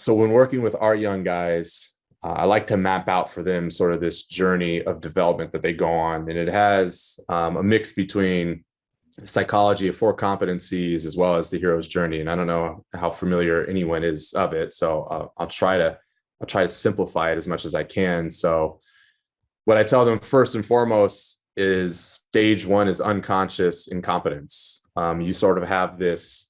So when working with our young guys, I like to map out for them sort of this journey of development that they go on. And it has a mix between psychology of four competencies as well as the hero's journey. And I don't know how familiar anyone is of it. So I'll try to simplify it as much as I can. So what I tell them first and foremost is stage one is unconscious incompetence. You sort of have this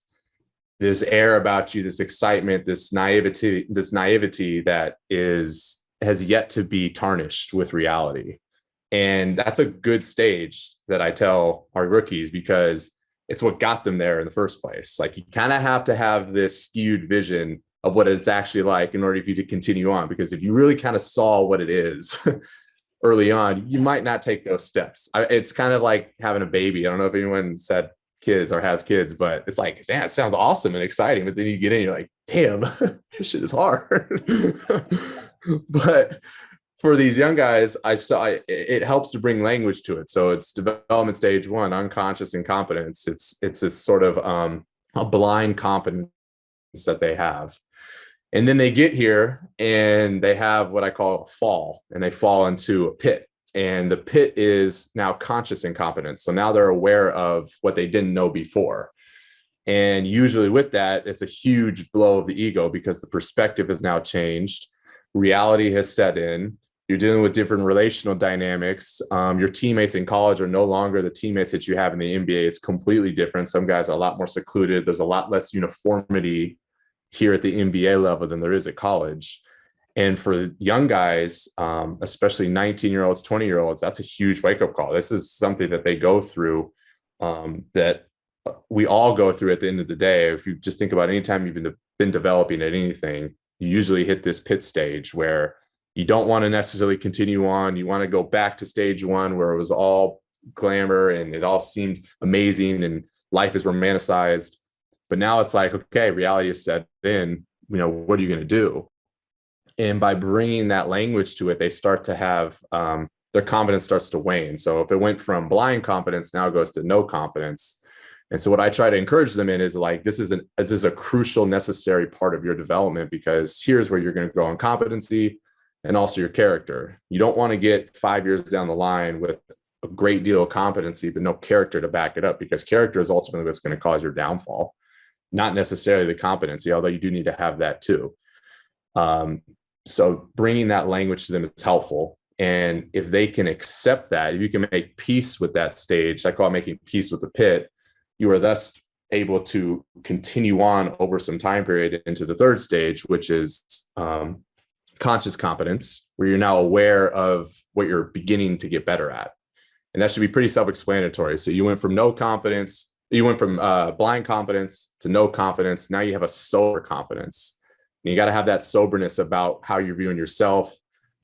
air about you, this excitement, this naivety that has yet to be tarnished with reality. And that's a good stage that I tell our rookies because it's what got them there in the first place. Like you kind of have to have this skewed vision of what it's actually like in order for you to continue on. Because if you really kind of saw what it is early on, you might not take those steps. It's kind of like having a baby. I don't know if anyone said kids or have kids, but it's like, man, it sounds awesome and exciting. But then you get in, you're like, damn, this shit is hard. But for these young guys, it helps to bring language to it. So it's development stage one, unconscious incompetence. It's this sort of a blind competence that they have. And then they get here and they have what I call a fall, and they fall into a pit. And the pit is now conscious incompetence. So now they're aware of what they didn't know before. And usually with that, it's a huge blow of the ego because the perspective has now changed. Reality has set in. You're dealing with different relational dynamics. Your teammates in college are no longer the teammates that you have in the NBA. It's completely different. Some guys are a lot more secluded. There's a lot less uniformity here at the NBA level than there is at college. And for young guys, especially 19-year-olds, 20-year-olds, that's a huge wake-up call. This is something that they go through, that we all go through at the end of the day. If you just think about any time you've been developing at anything, you usually hit this pit stage where you don't want to necessarily continue on. You want to go back to stage one where it was all glamour and it all seemed amazing and life is romanticized. But now it's like, okay, reality is set in. What are you going to do? And by bringing that language to it, they start to have their confidence starts to wane. So if it went from blind confidence, now it goes to no confidence. And so what I try to encourage them in is like, this is a crucial, necessary part of your development, because here's where you're going to grow in competency and also your character. You don't want to get 5 years down the line with a great deal of competency, but no character to back it up, because character is ultimately what's going to cause your downfall, not necessarily the competency, although you do need to have that too. So bringing that language to them is helpful. And if they can accept that, if you can make peace with that stage, I call it making peace with the pit, you are thus able to continue on over some time period into the third stage, which is conscious competence, where you're now aware of what you're beginning to get better at. And that should be pretty self-explanatory. So you went from blind competence to no confidence. Now you have a sober confidence. And you got to have that soberness about how you're viewing yourself,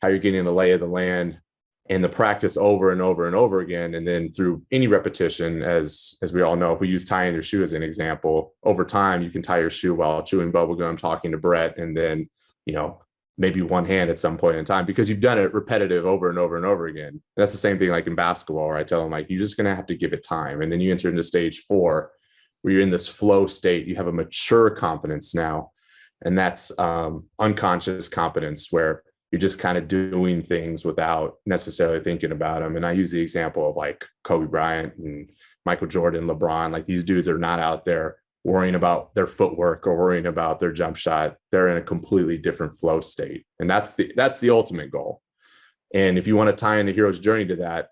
how you're getting the lay of the land, and the practice over and over and over again. And then through any repetition, as we all know, if we use tying your shoe as an example, over time, you can tie your shoe while chewing bubblegum, talking to Brett, and then, maybe one hand at some point in time, because you've done it repetitive over and over and over again. And that's the same thing like in basketball, where I tell them, like, you're just going to have to give it time. And then you enter into stage 4, where you're in this flow state. You have a mature confidence now. And that's unconscious competence, where you're just kind of doing things without necessarily thinking about them. And I use the example of like Kobe Bryant and Michael Jordan, LeBron. Like, these dudes are not out there worrying about their footwork or worrying about their jump shot. They're in a completely different flow state. And that's the ultimate goal. And if you want to tie in the hero's journey to that,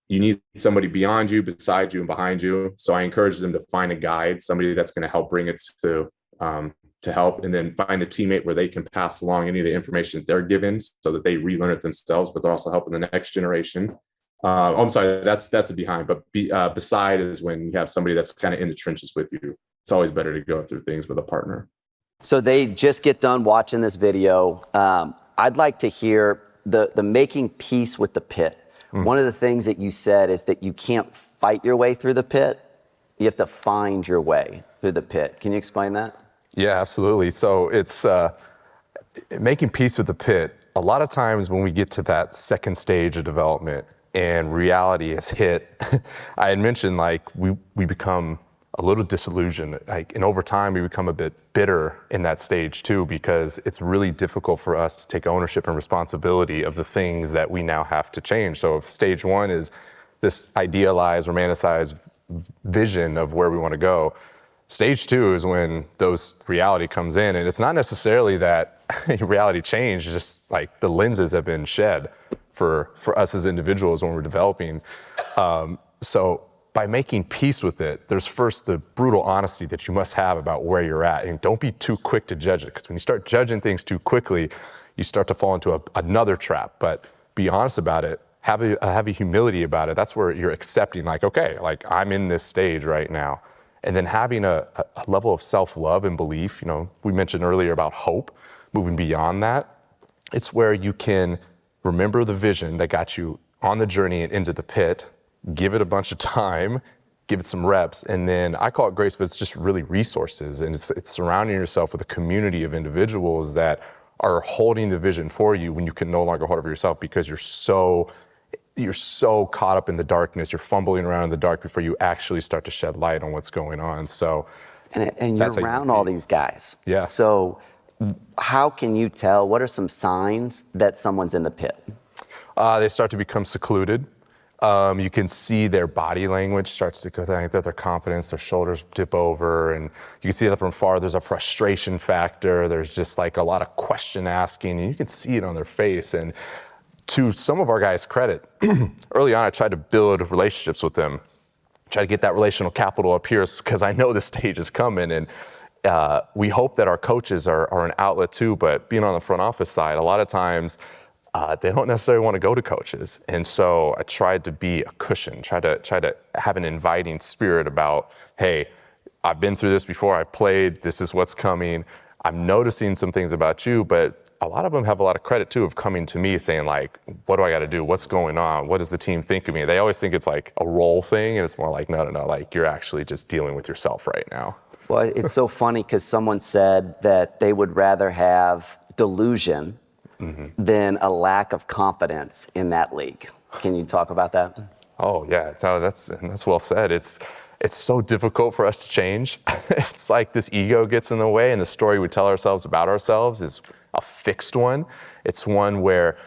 you need somebody beyond you, beside you, and behind you. So I encourage them to find a guide, somebody that's going to help bring it to help, and then find a teammate where they can pass along any of the information that they're given so that they relearn it themselves, but they're also helping the next generation. I'm sorry, that's a behind, but beside is when you have somebody that's kind of in the trenches with you. It's always better to go through things with a partner. So they just get done watching this video. I'd like to hear the making peace with the pit. One of the things that you said is that you can't fight your way through the pit. You have to find your way through the pit. Can you explain that? Yeah, absolutely. So it's making peace with the pit. A lot of times when we get to that second stage of development and reality has hit, I had mentioned like we become a little disillusioned. And over time, we become a bit bitter in that stage too, because it's really difficult for us to take ownership and responsibility of the things that we now have to change. So if stage one is this idealized, romanticized vision of where we want to go, stage two is when those reality comes in. And it's not necessarily that reality changed, it's just like the lenses have been shed for us as individuals when we're developing. So by making peace with it, there's first the brutal honesty that you must have about where you're at. And don't be too quick to judge it, because when you start judging things too quickly, you start to fall into another trap. But be honest about it, have a humility about it. That's where you're accepting, like, okay, like I'm in this stage right now. And then having a level of self-love and belief. You know, we mentioned earlier about hope, moving beyond that. It's where you can remember the vision that got you on the journey and into the pit, give it a bunch of time, give it some reps, and then I call it grace, but it's just really resources. And it's surrounding yourself with a community of individuals that are holding the vision for you when you can no longer hold it for yourself, because you're so caught up in the darkness, you're fumbling around in the dark before you actually start to shed light on what's going on. So, and you're around all these guys. Yeah. So how can you tell, what are some signs that someone's in the pit? They start to become secluded. You can see their body language starts to go down, their confidence, their shoulders dip over, and you can see that from far. There's a frustration factor. There's just like a lot of question asking, and you can see it on their face. And to some of our guys' credit, early on I tried to build relationships with them, try to get that relational capital up here, because I know the stage is coming. And we hope that our coaches are an outlet too, but being on the front office side, a lot of times, they don't necessarily want to go to coaches. And so I tried to be a cushion, try to have an inviting spirit about, hey, I've been through this before, I've played, this is what's coming. I'm noticing some things about you, but a lot of them have a lot of credit too of coming to me saying like, what do I got to do? What's going on? What does the team think of me? They always think it's like a role thing, and it's more like, no, like you're actually just dealing with yourself right now. Well, it's so funny because someone said that they would rather have delusion than a lack of confidence in that league. Can you talk about that? Oh yeah, no, that's well said. It's so difficult for us to change. It's like this ego gets in the way, and the story we tell ourselves about ourselves is a fixed one. It's one where,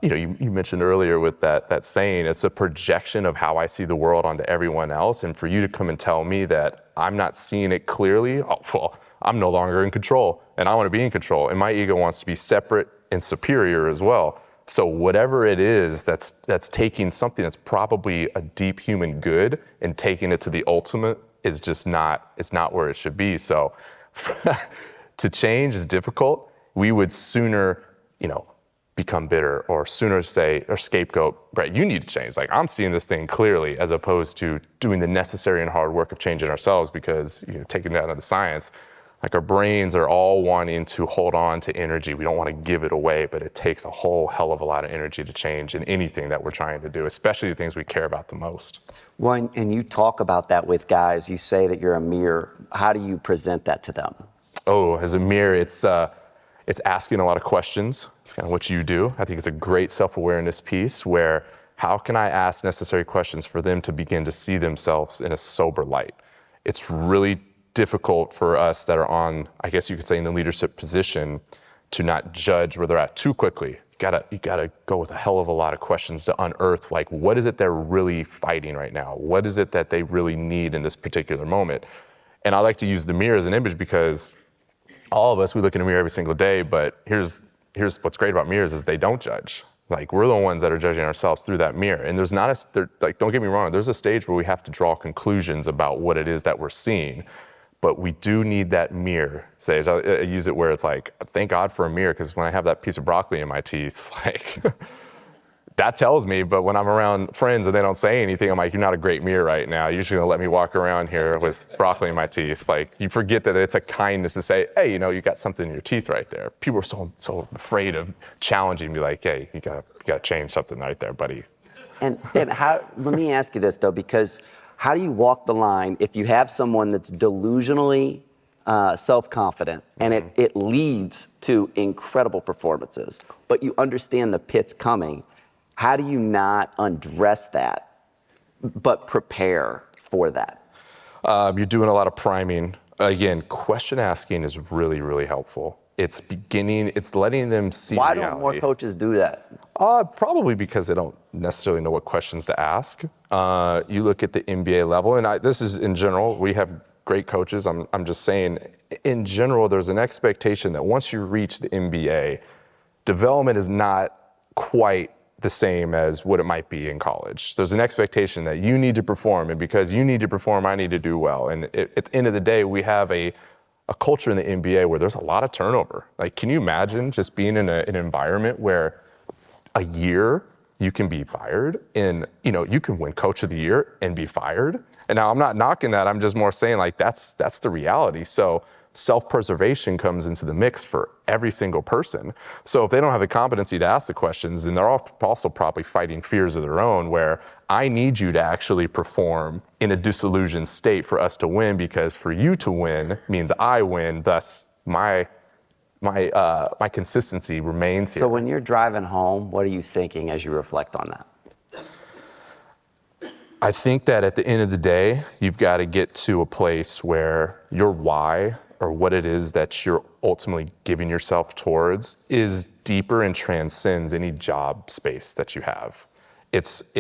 you mentioned earlier with that saying, it's a projection of how I see the world onto everyone else. And for you to come and tell me that I'm not seeing it clearly, oh, well, I'm no longer in control, and I want to be in control, and my ego wants to be separate and superior as well. So whatever it is that's taking something that's probably a deep human good and taking it to the ultimate is just not, it's not where it should be. So to change is difficult. We would sooner, become bitter, or sooner say, or scapegoat, Brett, you need to change. Like, I'm seeing this thing clearly, as opposed to doing the necessary and hard work of changing ourselves, because, taking that out of the science, like our brains are all wanting to hold on to energy. We don't want to give it away, but it takes a whole hell of a lot of energy to change in anything that we're trying to do, especially the things we care about the most. Well, and you talk about that with guys. You say that you're a mirror. How do you present that to them? Oh, as a mirror, it's asking a lot of questions. It's kind of what you do. I think it's a great self-awareness piece where, how can I ask necessary questions for them to begin to see themselves in a sober light? It's really difficult for us that are on, I guess you could say, in the leadership position, to not judge where they're at too quickly. You gotta go with a hell of a lot of questions to unearth, like, what is it they're really fighting right now? What is it that they really need in this particular moment? And I like to use the mirror as an image, because all of us, we look in a mirror every single day, but here's what's great about mirrors is they don't judge. Like, we're the ones that are judging ourselves through that mirror. And there's not don't get me wrong, there's a stage where we have to draw conclusions about what it is that we're seeing. But we do need that mirror. I use it where it's like, thank God for a mirror, because when I have that piece of broccoli in my teeth, like, that tells me. But when I'm around friends and they don't say anything, I'm like, you're not a great mirror right now. You're just gonna let me walk around here with broccoli in my teeth. Like, you forget that it's a kindness to say, hey, you got something in your teeth right there. People are so afraid of challenging, be like, hey, you gotta change something right there, buddy. And how? Let me ask you this though, because how do you walk the line if you have someone that's delusionally self-confident, and it leads to incredible performances, but you understand the pit's coming? How do you not undress that, but prepare for that? You're doing a lot of priming. Again, question asking is really, really helpful. It's letting them see Why reality. don't more coaches do that? Probably because they don't necessarily know what questions to ask. You look at the NBA level, and this is in general, we have great coaches. I'm just saying, in general, there's an expectation that once you reach the NBA, development is not quite the same as what it might be in college. There's an expectation that you need to perform, and because you need to perform, I need to do well. And at the end of the day, we have a culture in the NBA where there's a lot of turnover. Like, can you imagine just being in an environment where a year you can be fired and, you can win coach of the year and be fired? And now I'm not knocking that. I'm just more saying, like, that's the reality. So self-preservation comes into the mix for every single person. So if they don't have the competency to ask the questions, then they're also probably fighting fears of their own, where I need you to actually perform in a disillusioned state for us to win, because for you to win means I win, thus my consistency remains here. So when you're driving home, what are you thinking as you reflect on that? I think that at the end of the day, you've got to get to a place where your why, or what it is that you're ultimately giving yourself towards, is deeper and transcends any job space that you have. It's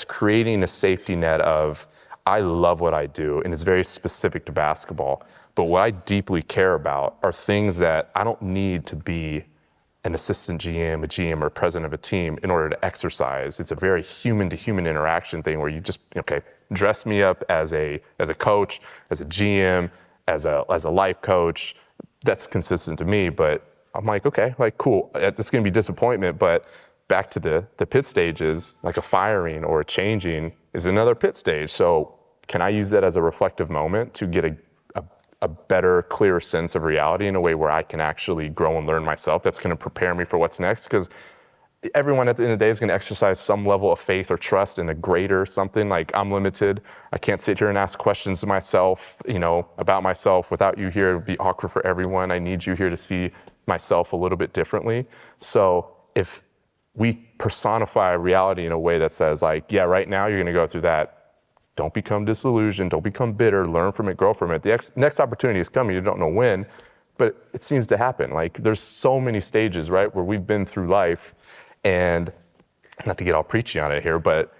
creating a safety net of, I love what I do, and it's very specific to basketball. But what I deeply care about are things that I don't need to be an assistant GM, a GM, or president of a team in order to exercise. It's a very human-to-human interaction thing where you just, dress me up as a coach, as a GM, as a life coach. That's consistent to me, but I'm like, okay, like, cool. It's going to be disappointment, but back to the pit stages, like a firing or a changing is another pit stage. So can I use that as a reflective moment to get a better, clearer sense of reality in a way where I can actually grow and learn myself? That's going to prepare me for what's next, because everyone at the end of the day is going to exercise some level of faith or trust in a greater something. Like, I'm limited. I can't sit here and ask questions to myself, about myself without you here. It would be awkward for everyone. I need you here to see myself a little bit differently. So if we personify reality in a way that says, like, yeah, right now you're going to go through that. Don't become disillusioned. Don't become bitter. Learn from it. Grow from it. The next opportunity is coming. You don't know when, but it seems to happen. Like, there's so many stages, right, where we've been through life, and not to get all preachy on it here, but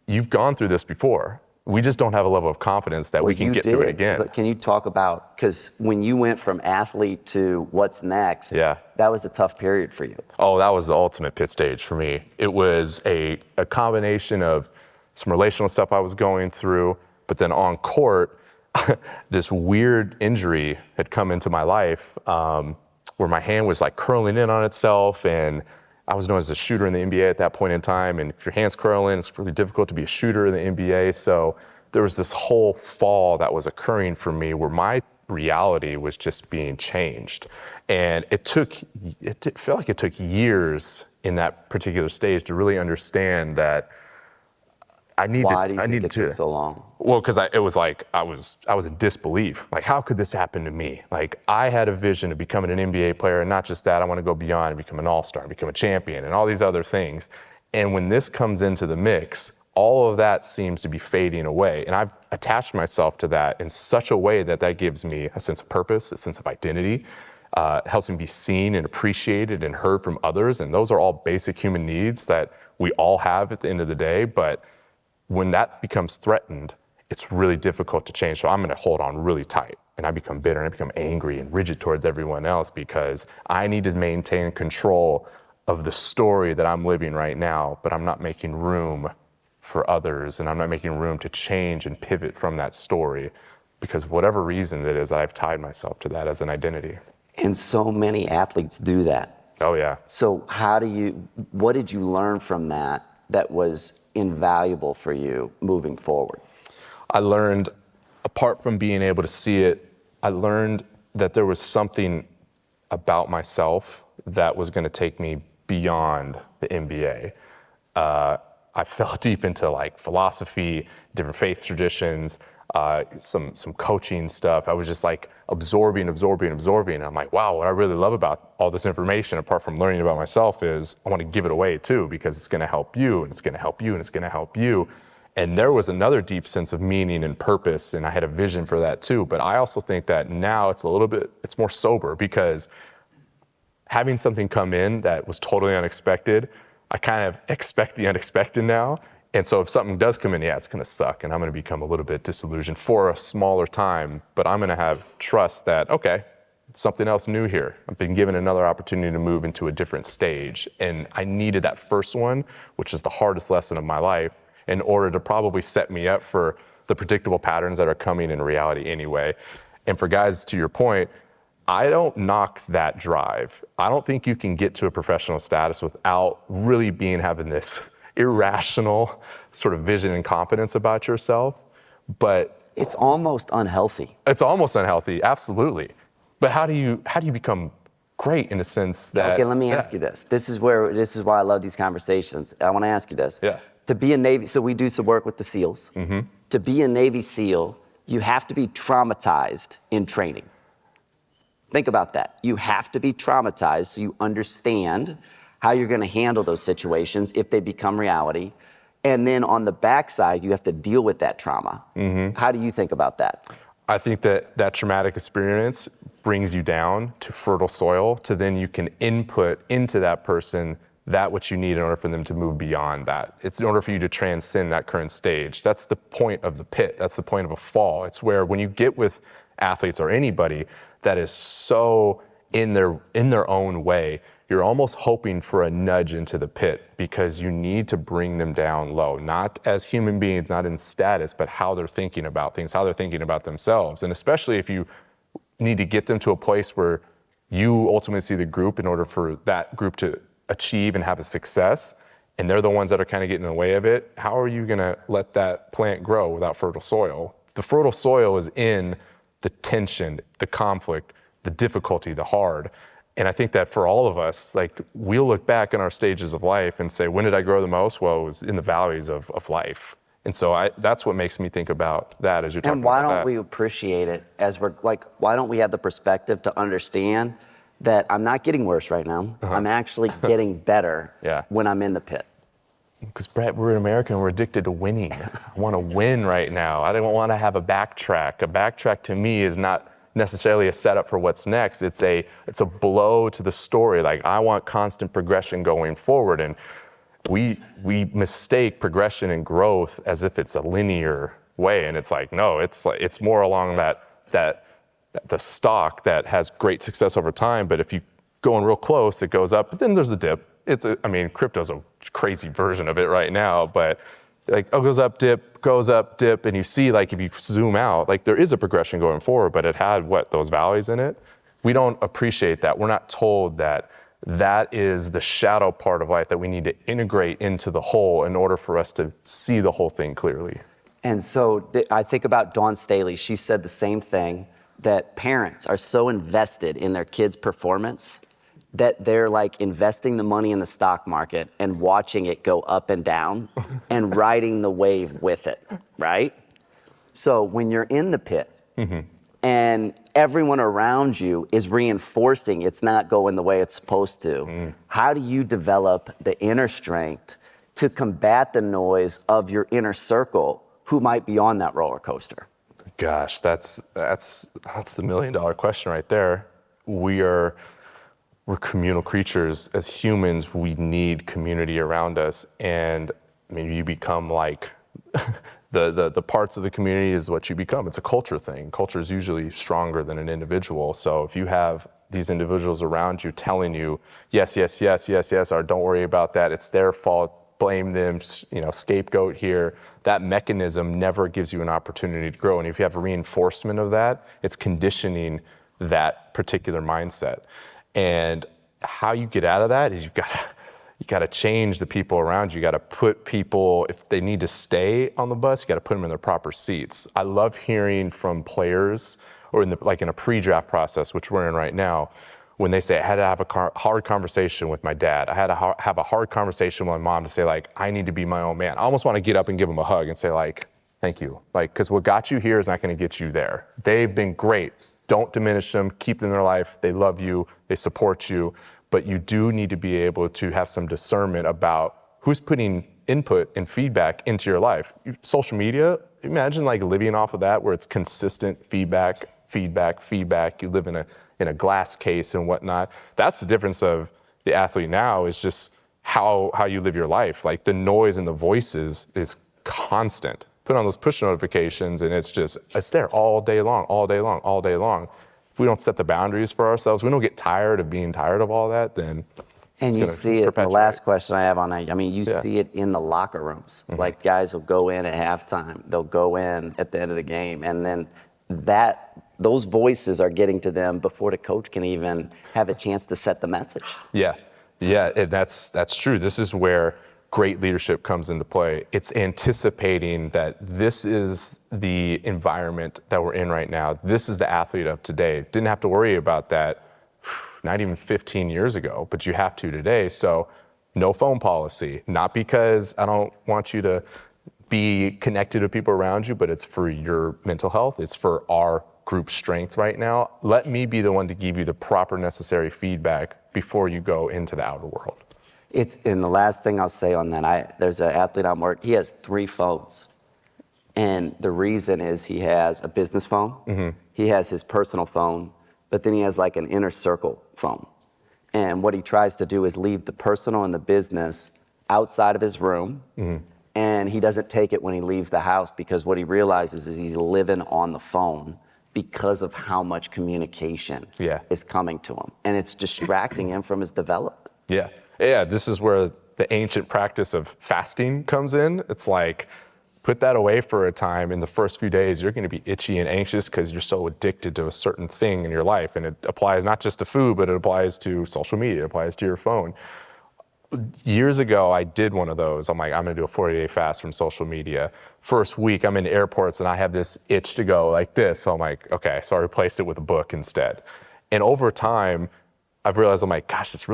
you've gone through this before. We just don't have a level of confidence that we can get through it again. But can you talk about, because when you went from athlete to what's next, yeah, that was a tough period for you. Oh, that was the ultimate pit stage for me. It was a combination of some relational stuff I was going through, but then on court, this weird injury had come into my life, where my hand was like curling in on itself, and I was known as a shooter in the NBA at that point in time. And if your hand's curling, it's really difficult to be a shooter in the NBA. So there was this whole fall that was occurring for me where my reality was just being changed. And it felt like it took years in that particular stage to really understand that I needed to. Why do you think it took so long? Well, because I was in disbelief. Like, how could this happen to me? Like, I had a vision of becoming an NBA player, and not just that, I want to go beyond and become an all-star, become a champion, and all these other things. And when this comes into the mix, all of that seems to be fading away. And I've attached myself to that in such a way that gives me a sense of purpose, a sense of identity, helps me be seen and appreciated and heard from others. And those are all basic human needs that we all have at the end of the day. But when that becomes threatened, it's really difficult to change. So I'm going to hold on really tight, and I become bitter, and I become angry and rigid towards everyone else, because I need to maintain control of the story that I'm living right now, but I'm not making room for others, and I'm not making room to change and pivot from that story, because of whatever reason it is, I've tied myself to that as an identity. And so many athletes do that. Oh yeah. So what did you learn from that was invaluable for you moving forward? I learned, apart from being able to see it, I learned that there was something about myself that was going to take me beyond the NBA. I fell deep into like philosophy, different faith traditions, some coaching stuff. I was just like absorbing. I'm like, wow, what I really love about all this information, apart from learning about myself, is I want to give it away too, because it's going to help you, and it's going to help you, and it's going to help you. And there was another deep sense of meaning and purpose, and I had a vision for that too. But I also think that now it's it's more sober, because having something come in that was totally unexpected, I kind of expect the unexpected now. And so if something does come in, yeah, it's gonna suck, and I'm gonna become a little bit disillusioned for a smaller time, but I'm gonna have trust that, okay, it's something else new here. I've been given another opportunity to move into a different stage. And I needed that first one, which is the hardest lesson of my life, in order to probably set me up for the predictable patterns that are coming in reality anyway. And for guys, to your point, I don't knock that drive. I don't think you can get to a professional status without really having this irrational sort of vision and confidence about yourself. But It's almost unhealthy. it's almost unhealthy, absolutely. But how do you become great in a sense that? Okay, let me ask you this. This is why I love these conversations. I want to ask you this. Yeah. To be a Navy, so we do some work with the SEALs. To be a Navy SEAL, you have to be traumatized in training. Think about that. You have to be traumatized so you understand how you're going to handle those situations if they become reality. And then on the backside, you have to deal with that trauma. How do you think about that? I think that traumatic experience brings you down to fertile soil, to then you can input into that person that what you need in order for them to move beyond that. It's in order for you to transcend that current stage. That's the point of the pit. That's the point of a fall. It's where when you get with athletes or anybody that is so in their own way, you're almost hoping for a nudge into the pit, because you need to bring them down low, not as human beings, not in status, but how they're thinking about things, how they're thinking about themselves. And especially if you need to get them to a place where you ultimately see the group in order for that group to achieve and have a success, and they're the ones that are kind of getting in the way of it, how are you gonna let that plant grow without fertile soil? The fertile soil is in the tension, the conflict, the difficulty, the hard. And I think that for all of us, like, we'll look back in our stages of life and say, when did I grow the most? Well, it was in the valleys of life. And so that's what makes me think about that as you're talking about that. And why don't we appreciate it as why don't we have the perspective to understand that I'm not getting worse right now. I'm actually getting better when I'm in the pit. Because Brett, we're American, we're addicted to winning. I want to win right now. I don't want to have a backtrack. A backtrack to me is not necessarily a setup for what's next. It's a blow to the story. Like, I want constant progression going forward. And we mistake progression and growth as if it's a linear way. And it's like, no, it's more along the stock that has great success over time. But if you go in real close, it goes up, but then there's a dip. Crypto's a crazy version of it right now, but like, goes up, dip, and you see, like, if you zoom out, like, there is a progression going forward, but it had those valleys in it. We don't appreciate that. We're not told that is the shadow part of life that we need to integrate into the whole in order for us to see the whole thing clearly. And so I think about Dawn Staley. She said the same thing, that parents are so invested in their kids' performance that they're like investing the money in the stock market and watching it go up and down and riding the wave with it, right? So when you're in the pit and everyone around you is reinforcing it's not going the way it's supposed to, how do you develop the inner strength to combat the noise of your inner circle who might be on that roller coaster? Gosh, that's the million-dollar question right there. We're communal creatures. As humans, we need community around us. And you become like the parts of the community is what you become. It's a culture thing. Culture is usually stronger than an individual. So if you have these individuals around you telling you, yes, or don't worry about that, it's their fault, blame them, scapegoat here, that mechanism never gives you an opportunity to grow. And if you have reinforcement of that, it's conditioning that particular mindset. And how you get out of that is you got to change the people around you. You got to put people, if they need to stay on the bus, you got to put them in their proper seats. I love hearing from players, or in a pre-draft process, which we're in right now, when they say, I had to have a hard conversation with my dad. I had to have a hard conversation with my mom to say, like, I need to be my own man. I almost want to get up and give them a hug and say, like, thank you. Like, because what got you here is not going to get you there. They've been great. Don't diminish them, keep them in their life. They love you, they support you, but you do need to be able to have some discernment about who's putting input and feedback into your life? Social media, imagine like living off of that where it's consistent feedback. You live in a glass case and whatnot. That's the difference of the athlete now, is just how you live your life. Like the noise and the voices is constant. Put on those push notifications and it's there all day long. If we don't set the boundaries for ourselves, we don't get tired of being tired of all that, then and you see it, the last question I have on that, I mean, you see it in the locker rooms. Like guys will go in at halftime, they'll go in at the end of the game, and then those voices are getting to them before the coach can even have a chance to set the message. Yeah, that's true. This is where great leadership comes into play. It's anticipating that this is the environment that we're in right now. This is the athlete of today. Didn't have to worry about that not even 15 years ago, but you have to today. So no phone policy, not because I don't want you to be connected to people around you, but it's for your mental health. It's for our group strength right now. Let me be the one to give you the proper necessary feedback before you go into the outer world. And the last thing I'll say on that, there's an athlete I'm working, he has 3 phones. And the reason is he has a business phone, he has his personal phone, but then he has like an inner circle phone. And what he tries to do is leave the personal and the business outside of his room. And he doesn't take it when he leaves the house, because what he realizes is he's living on the phone because of how much communication is coming to him. And it's distracting him from his development. Yeah, this is where the ancient practice of fasting comes in. It's like, put that away for a time. In the first few days, you're going to be itchy and anxious because you're so addicted to a certain thing in your life. And it applies not just to food, but it applies to social media, it applies to your phone. Years ago, I did one of those. I'm like, I'm going to do a 40-day fast from social media. First week, I'm in airports and I have this itch to go like this. So I'm like, okay, so I replaced it with a book instead. And over time, I've realized, I'm like, gosh, it's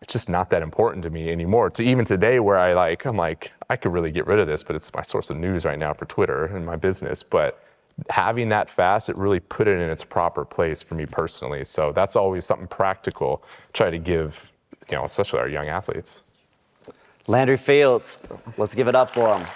just not that important to me anymore. To even today where I'm like, I could really get rid of this, but it's my source of news right now for Twitter and my business. But having that fast, it really put it in its proper place for me personally. So that's always something practical, try to give, especially our young athletes. Landry Fields, let's give it up for him.